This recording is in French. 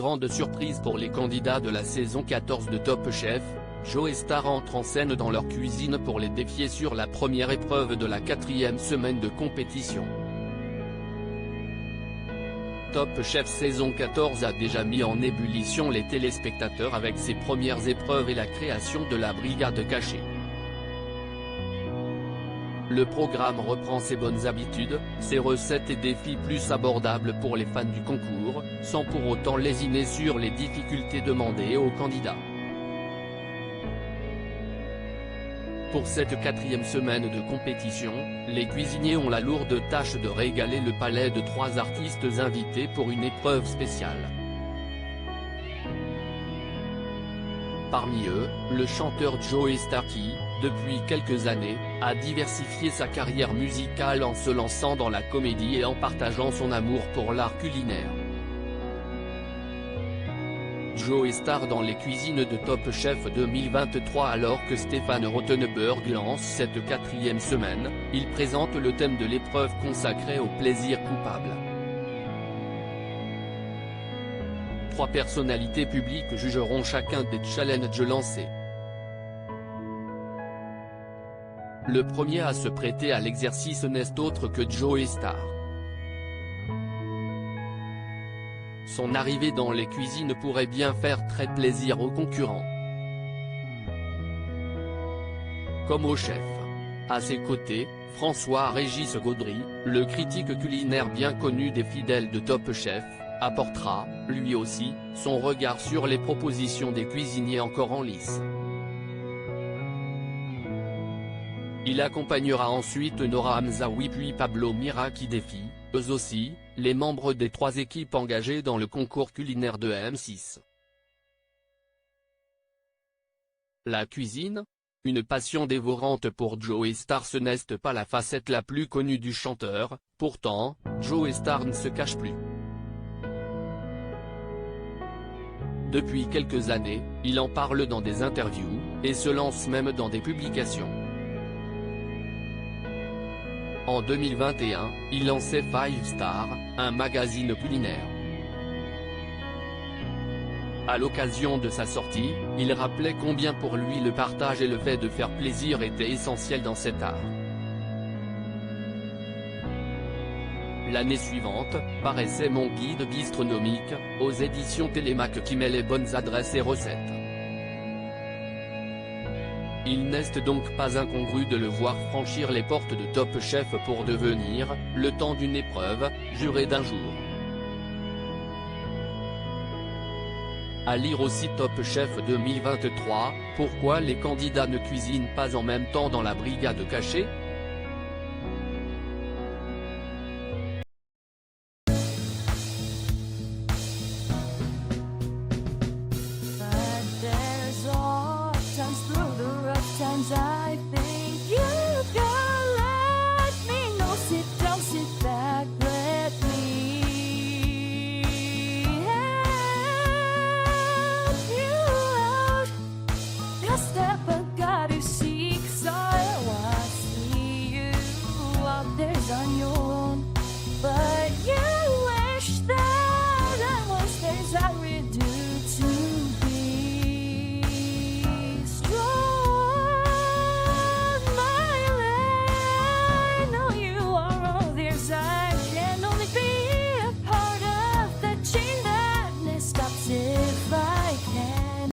grande surprise pour les candidats de la saison 14 de Top Chef, Joe Star entre en scène dans leur cuisine pour les défier sur la première épreuve de la 4e semaine de compétition. Top Chef saison 14 a déjà mis en ébullition les téléspectateurs avec ses premières épreuves et la création de la brigade cachée. Le programme reprend ses bonnes habitudes, ses recettes et défis plus abordables pour les fans du concours, sans pour autant lésiner sur les difficultés demandées aux candidats. Pour cette 4e semaine de compétition, les cuisiniers ont la lourde tâche de régaler le palais de 3 artistes invités pour une épreuve spéciale. Parmi eux, le chanteur Joe Star qui, depuis quelques années, a diversifié sa carrière musicale en se lançant dans la comédie et en partageant son amour pour l'art culinaire. Joe Star dans les cuisines de Top Chef 2023. Alors que Stéphane Rothenberg lance cette 4e semaine, il présente le thème de l'épreuve consacrée au plaisir coupable. 3 personnalités publiques jugeront chacun des challenges lancés. Le premier à se prêter à l'exercice n'est autre que Joe Star. Son arrivée dans les cuisines pourrait bien faire très plaisir aux concurrents. Comme au chef. À ses côtés, François-Régis Gaudry, le critique culinaire bien connu des fidèles de Top Chef, apportera, lui aussi, son regard sur les propositions des cuisiniers encore en lice. Il accompagnera ensuite Nora Hamzaoui puis Pablo Mira qui défie, eux aussi, les membres des 3 équipes engagées dans le concours culinaire de M6. La cuisine ? Une passion dévorante pour Joe Star. Ce n'est pas la facette la plus connue du chanteur, pourtant, Joe Star ne se cache plus. Depuis quelques années, il en parle dans des interviews, et se lance même dans des publications. En 2021, il lançait 5 Star, un magazine culinaire. À l'occasion de sa sortie, il rappelait combien pour lui le partage et le fait de faire plaisir étaient essentiels dans cet art. L'année suivante, paraissait Mon guide bistronomique, aux éditions Télémac qui met les bonnes adresses et recettes. Il n'est donc pas incongru de le voir franchir les portes de Top Chef pour devenir, le temps d'une épreuve, juré d'un jour. À lire aussi Top Chef 2023, pourquoi les candidats ne cuisinent pas en même temps dans la brigade cachée ?